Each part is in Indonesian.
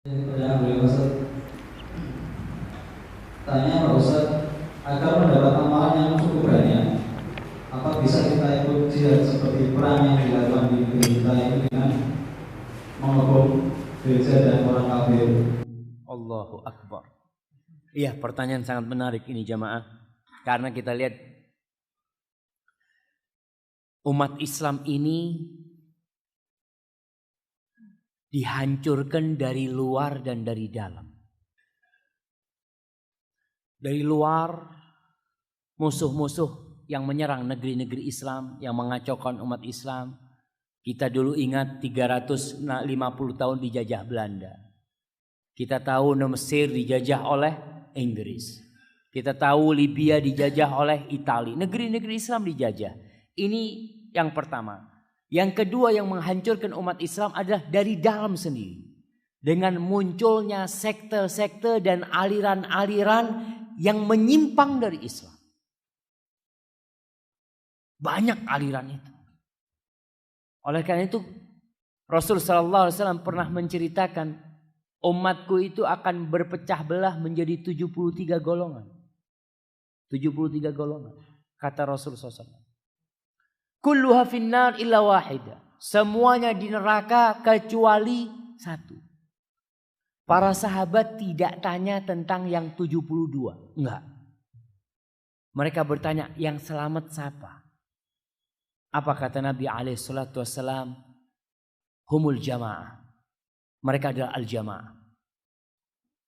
Pertanyaan beliau Ustaz. Tanya Pak Ustaz, agar mendapat amalan yang cukup banyak, apa bisa kita ikut jihad seperti perang yang dilakukan di negeri kita ini dengan mengebom gereja dan orang kafir? Allahu Akbar. Iya, pertanyaan sangat menarik ini jamaah. Karena kita lihat umat Islam ini dihancurkan dari luar dan dari dalam. Dari luar, musuh-musuh yang menyerang negeri-negeri Islam, yang mengacaukan umat Islam. Kita dulu ingat 350 tahun dijajah Belanda. Kita tahu Mesir dijajah oleh Inggris. Kita tahu Libya dijajah oleh Italia. Negeri-negeri Islam dijajah. Ini yang pertama. Yang kedua yang menghancurkan umat Islam adalah dari dalam sendiri. Dengan munculnya sekte-sekte dan aliran-aliran yang menyimpang dari Islam. Banyak aliran itu. Oleh karena itu Rasul sallallahu alaihi wasallam pernah menceritakan umatku itu akan berpecah belah menjadi 73 golongan. 73 golongan. Kata Rasul SAW. Kulluha finnar illa wahida. Semuanya di neraka kecuali satu. Para sahabat tidak tanya tentang yang 72. Enggak. Mereka bertanya yang selamat siapa? Apa kata Nabi SAW? Humul jamaah. Mereka adalah al-jamaah.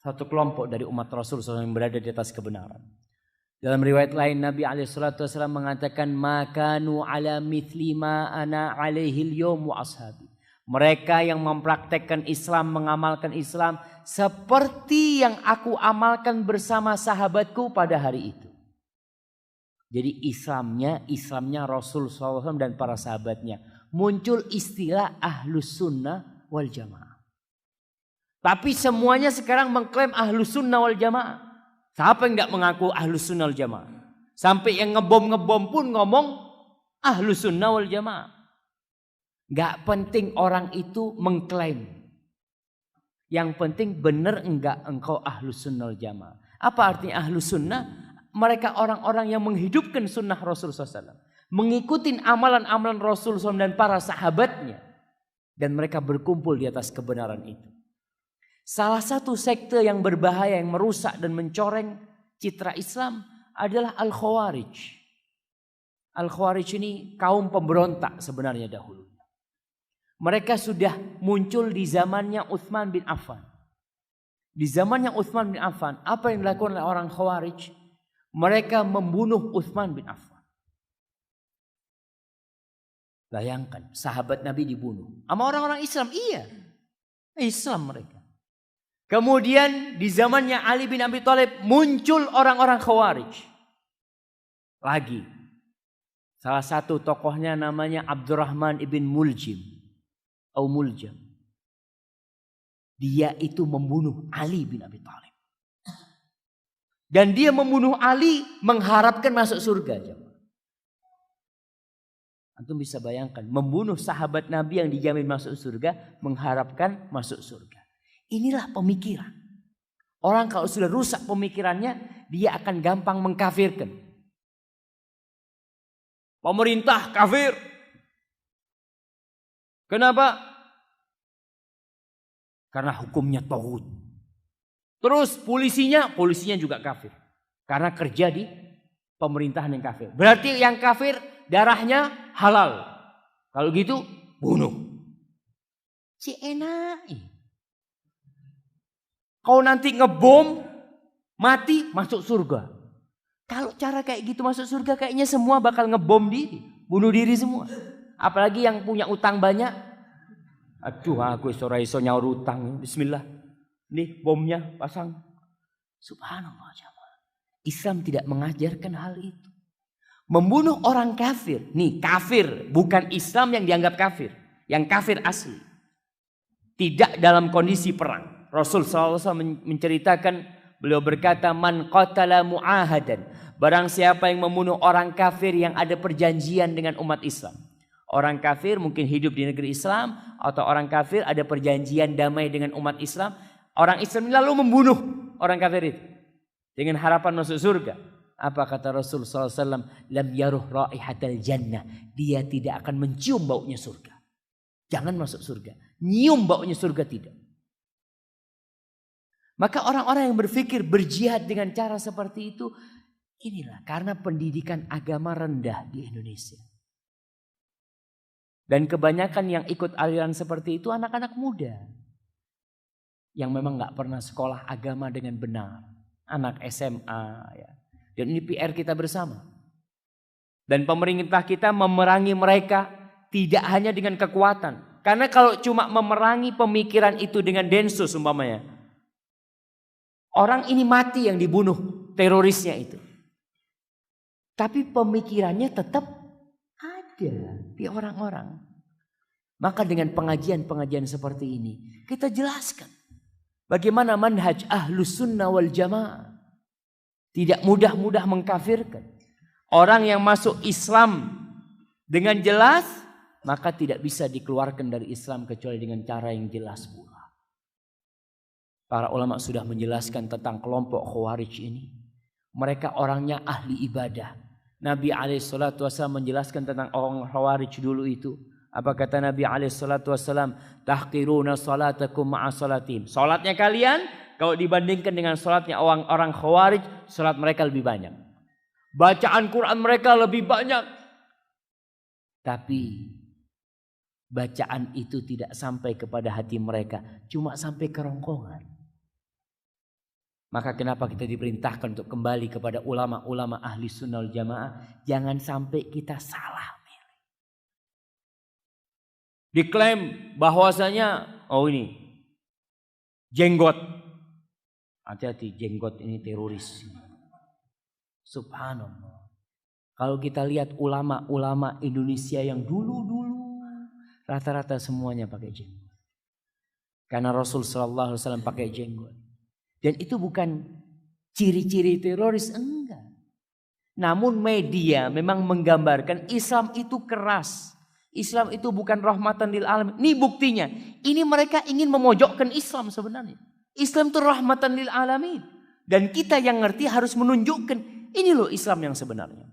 Satu kelompok dari umat Rasul SAW yang berada di atas kebenaran. Dalam riwayat lain Nabi SAW mengatakan makanu ala mithli ma ana alaihi al-yawm wa ashabi. Mereka yang mempraktekkan Islam, mengamalkan Islam seperti yang aku amalkan bersama sahabatku pada hari itu. Jadi Islamnya Rasul SAW dan para sahabatnya. Muncul istilah ahlus sunnah wal jamaah. Tapi semuanya sekarang mengklaim ahlus sunnah wal jamaah. Siapa yang tidak mengaku ahlus sunnah wal jamaah? Sampai yang ngebom pun ngomong ahlus sunnah wal jamaah. Gak penting orang itu mengklaim. Yang penting benar enggak engkau ahlus sunnah wal jamaah. Apa artinya ahlus sunnah? Mereka orang-orang yang menghidupkan sunnah Rasul SAW. Mengikuti amalan-amalan Rasul SAW dan para sahabatnya. Dan mereka berkumpul di atas kebenaran itu. Salah satu sekte yang berbahaya, yang merusak dan mencoreng citra Islam adalah Al-Khawarij. Al-Khawarij ini kaum pemberontak sebenarnya dahulu. Mereka sudah muncul di zamannya Utsman bin Affan. Di zamannya Utsman bin Affan, apa yang dilakukan oleh orang Khawarij? Mereka membunuh Utsman bin Affan. Bayangkan, sahabat Nabi dibunuh. Sama orang-orang Islam, iya. Islam mereka. Kemudian di zamannya Ali bin Abi Thalib muncul orang-orang Khawarij. Lagi. Salah satu tokohnya namanya Abdurrahman ibn Muljim. Atau Muljam. Dia itu membunuh Ali bin Abi Thalib. Dan dia membunuh Ali mengharapkan masuk surga. Antum bisa bayangkan. Membunuh sahabat Nabi yang dijamin masuk surga. Mengharapkan masuk surga. Inilah pemikiran. Orang kalau sudah rusak pemikirannya, dia akan gampang mengkafirkan. Pemerintah kafir. Kenapa? Karena hukumnya tauhid. Terus polisinya juga kafir. Karena kerja di pemerintahan yang kafir. Berarti yang kafir darahnya halal. Kalau gitu bunuh. Si enak. Kau nanti ngebom, mati, masuk surga. Kalau cara kayak gitu masuk surga, kayaknya semua bakal ngebom diri. Bunuh diri semua. Apalagi yang punya utang banyak. Aduh, aku iso nyaur utang. Bismillah. Nih bomnya pasang. Subhanallah jamaah. Islam tidak mengajarkan hal itu. Membunuh orang kafir. Nih kafir. Bukan Islam yang dianggap kafir. Yang kafir asli. Tidak dalam kondisi perang. Rasul SAW menceritakan, beliau berkata, man qatala mu'ahadan. Barang siapa yang membunuh orang kafir yang ada perjanjian dengan umat Islam. Orang kafir mungkin hidup di negeri Islam, atau orang kafir ada perjanjian damai dengan umat Islam. orang Islam lalu membunuh orang kafir itu dengan harapan masuk surga. Apa kata Rasul SAW? Lam yaruh raihatal jannah. Dia tidak akan mencium baunya surga. Jangan masuk surga. Nyium baunya surga tidak. Maka orang-orang yang berpikir berjihad dengan cara seperti itu, inilah karena pendidikan agama rendah di Indonesia. Dan kebanyakan yang ikut aliran seperti itu anak-anak muda. Yang memang gak pernah sekolah agama dengan benar. Anak SMA. Ya. Dan ini PR kita bersama. Dan pemerintah kita memerangi mereka tidak hanya dengan kekuatan. Karena kalau cuma memerangi pemikiran itu dengan densus umpamanya. Orang ini mati yang dibunuh terorisnya itu. Tapi pemikirannya tetap ada di orang-orang. Maka dengan pengajian-pengajian seperti ini kita jelaskan bagaimana manhaj ahlus sunnah wal jamaah. Tidak mudah-mudah mengkafirkan. Orang yang masuk Islam dengan jelas maka tidak bisa dikeluarkan dari Islam kecuali dengan cara yang jelas pula. Para ulama sudah menjelaskan tentang kelompok Khawarij ini. Mereka orangnya ahli ibadah. Nabi SAW menjelaskan tentang orang Khawarij dulu itu. Apa kata Nabi SAW? Tahqiruna salatakum ma'a salatim. Salatnya kalian kalau dibandingkan dengan salatnya orang Khawarij, salat mereka lebih banyak. Bacaan Quran mereka lebih banyak. Tapi bacaan itu tidak sampai kepada hati mereka. Cuma sampai kerongkongan. Maka kenapa kita diperintahkan untuk kembali kepada ulama-ulama ahli sunnah wal jamaah. Jangan sampai kita salah. Diklaim bahwasanya ini jenggot. Hati-hati, jenggot ini teroris. Subhanallah. Kalau kita lihat ulama-ulama Indonesia yang dulu-dulu rata-rata semuanya pakai jenggot. Karena Rasul SAW pakai jenggot. Dan itu bukan ciri-ciri teroris, enggak. Namun media memang menggambarkan Islam itu keras. Islam itu bukan rahmatan lil alamin. Ini buktinya. Ini mereka ingin memojokkan Islam sebenarnya. Islam itu rahmatan lil alamin. Dan kita yang ngerti harus menunjukkan ini loh Islam yang sebenarnya.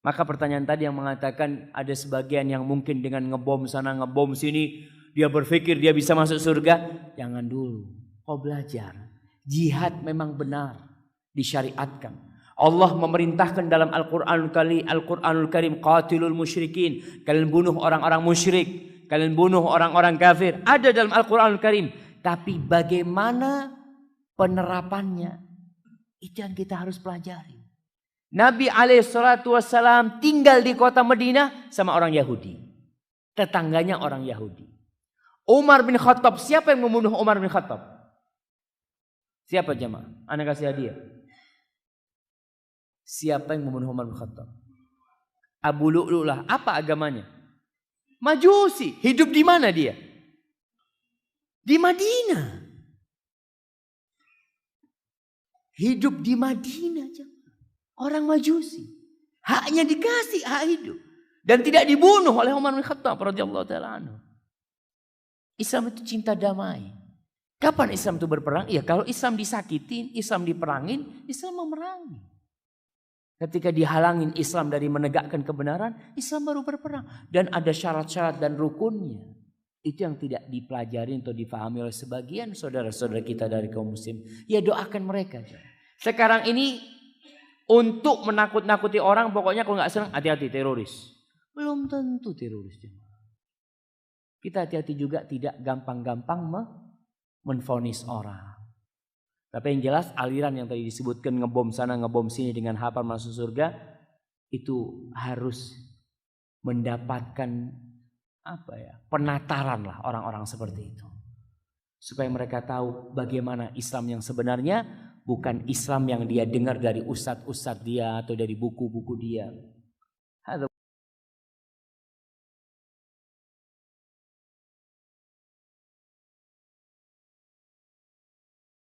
Maka pertanyaan tadi yang mengatakan ada sebagian yang mungkin dengan ngebom sana ngebom sini. Dia berpikir dia bisa masuk surga. Jangan dulu. Kau belajar. Jihad memang benar. Disyariatkan. Allah memerintahkan dalam Al-Quranul Karim. Qatilul musyrikin. Kalian bunuh orang-orang musyrik. Kalian bunuh orang-orang kafir. Ada dalam Al-Quranul Karim. Tapi bagaimana penerapannya? Itu yang kita harus pelajari. Nabi SAW tinggal di kota Madinah sama orang Yahudi. Tetangganya orang Yahudi. Umar bin Khattab. Siapa yang membunuh Umar bin Khattab? Siapa jemaah? Anda kasih hadiah. Siapa yang membunuh Umar bin Khattab? Abu Lu'lu'lah. Apa agamanya? Majusi. Hidup di mana dia? Di Madinah. Hidup di Madinah. Orang Majusi. Haknya dikasih, hak hidup. Dan tidak dibunuh oleh Umar bin Khattab radhiyallahu ta'ala anhu. Islam itu cinta damai. Kapan Islam itu berperang? Ya kalau Islam disakitin, Islam diperangin, Islam memerangi. Ketika dihalangin Islam dari menegakkan kebenaran, Islam baru berperang. Dan ada syarat-syarat dan rukunnya. Itu yang tidak dipelajari atau difahami oleh sebagian saudara-saudara kita dari kaum muslim. Ya doakan mereka. Sekarang ini untuk menakut-nakuti orang, pokoknya kalau nggak senang hati-hati teroris. Belum tentu teroris. Kita hati-hati juga tidak gampang-gampang menvonis orang. Tapi yang jelas aliran yang tadi disebutkan ngebom sana ngebom sini dengan harapan masuk surga itu harus mendapatkan penataran lah orang-orang seperti itu. Supaya mereka tahu bagaimana Islam yang sebenarnya, bukan Islam yang dia dengar dari ustadz-ustadz dia atau dari buku-buku dia.